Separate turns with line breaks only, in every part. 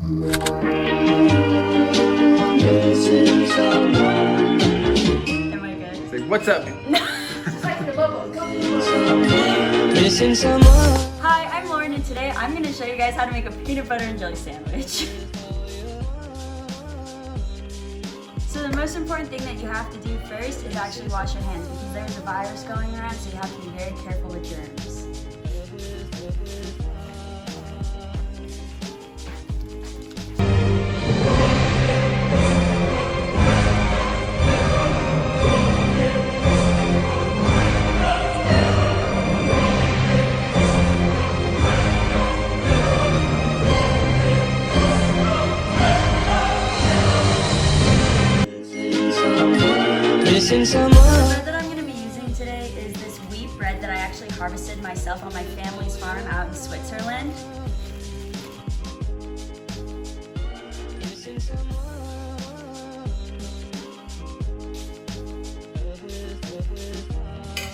Am I good?
It's like, what's up?
Missing someone.
Hi, I'm Lauren, and today I'm going to show you guys how to make a peanut butter and jelly sandwich. So the most important thing that you have to do first is actually wash your hands because there's a virus going around, so you have to be very careful with germs.
Missing someone.
The bread that I'm going to be using today is this wheat bread that I actually harvested myself on my family's farm out in Switzerland.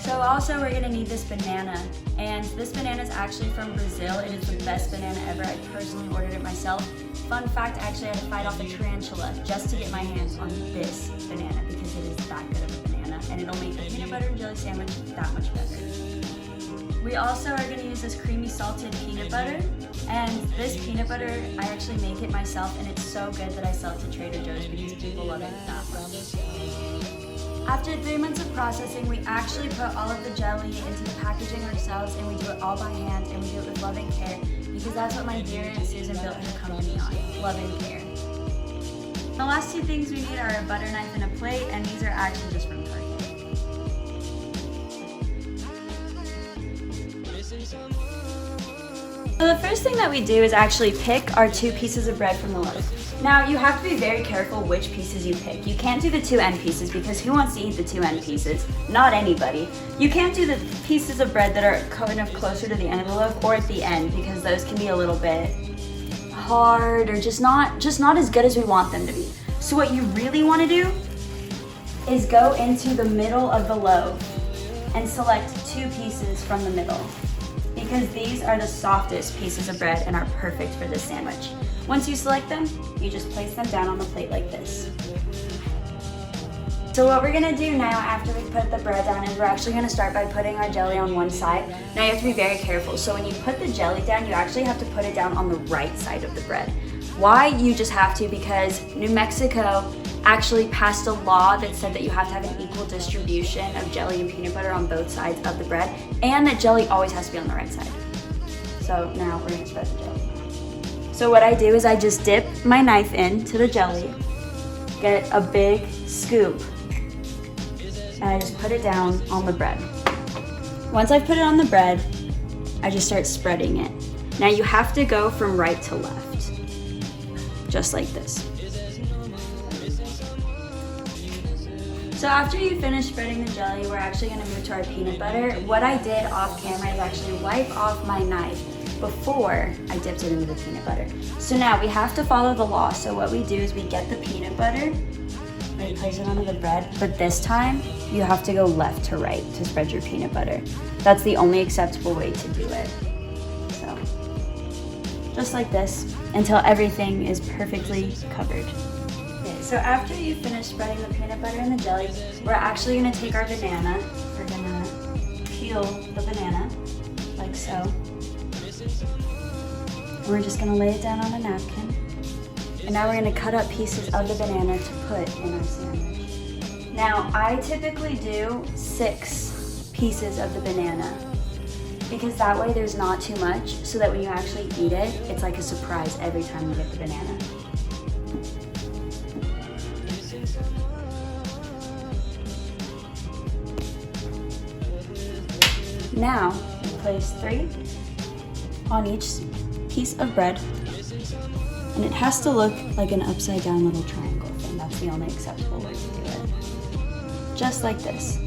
So also we're going to need this banana, and this banana is actually from Brazil. It is the best banana ever. I personally ordered it myself. Fun fact, I actually had to fight off a tarantula just to get my hands on this banana because it is that good of a banana, and it'll make the peanut butter and jelly sandwich that much better. We also are going to use this creamy salted peanut butter, and this peanut butter, I actually make it myself, and it's so good that I sell it to Trader Joe's because people love it that much. After 3 months of processing, we actually put all of the jelly into the packaging ourselves, and we do it all by hand, and we do it with love and care because that's what my dear Aunt Susan built her company on, love and care. The last two things we need are a butter knife and a plate, and these are actually just from Target. So the first thing that we do is actually pick our 2 pieces of bread from the loaf. Now you have to be very careful which pieces you pick. You can't do the 2 end pieces because who wants to eat the 2 end pieces? Not anybody. You can't do the pieces of bread that are kind of closer to the end of the loaf or at the end because those can be a little bit hard or just not as good as we want them to be. So what you really want to do is go into the middle of the loaf and select 2 pieces from the middle because these are the softest pieces of bread and are perfect for this sandwich. Once you select them, you just place them down on the plate like this. So what we're gonna do now after we put the bread down is we're actually gonna start by putting our jelly on one side. Now you have to be very careful. So when you put the jelly down, you actually have to put it down on the right side of the bread. Why? You just have to because New Mexico actually passed a law that said that you have to have an equal distribution of jelly and peanut butter on both sides of the bread, and that jelly always has to be on the right side. So now we're gonna spread the jelly. So what I do is I just dip my knife into the jelly, get a big scoop, and I just put it down on the bread. Once I put it on the bread, I just start spreading it. Now you have to go from right to left, just like this. So after you finish spreading the jelly, we're actually gonna move to our peanut butter. What I did off camera is actually wipe off my knife before I dipped it into the peanut butter. So now we have to follow the law. So what we do is we get the peanut butter, we place it onto the bread, but this time you have to go left to right to spread your peanut butter. That's the only acceptable way to do it. So just like this until everything is perfectly covered. Okay, so after you finish spreading the peanut butter and the jelly, we're actually gonna take our banana. We're gonna peel the banana like so. We're just gonna lay it down on a napkin. And now we're gonna cut up pieces of the banana to put in our sandwich. Now, I typically do 6 pieces of the banana because that way there's not too much so that when you actually eat it, it's like a surprise every time you get the banana. Now, we place 3 on each piece of bread, and it has to look like an upside down little triangle thing. That's the only acceptable way to do it. Just like this.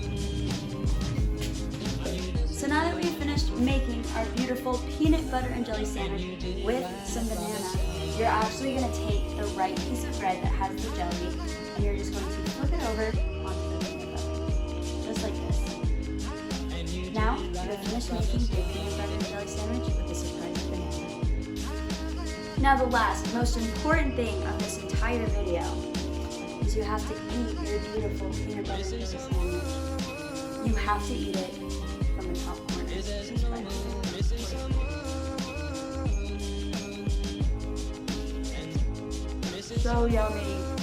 So now that we've finished making our beautiful peanut butter and jelly sandwich with some banana, you're actually gonna take the right piece of bread that has the jelly, and you're just going to flip it over onto the peanut butter. Just like this. Now, you're finished making the peanut butter and jelly sandwich with the surprise banana. Now the last, most important thing of this entire video is you have to eat your beautiful peanut butter and jelly sandwich. You have to eat it from the top corner. Just right there. So yummy.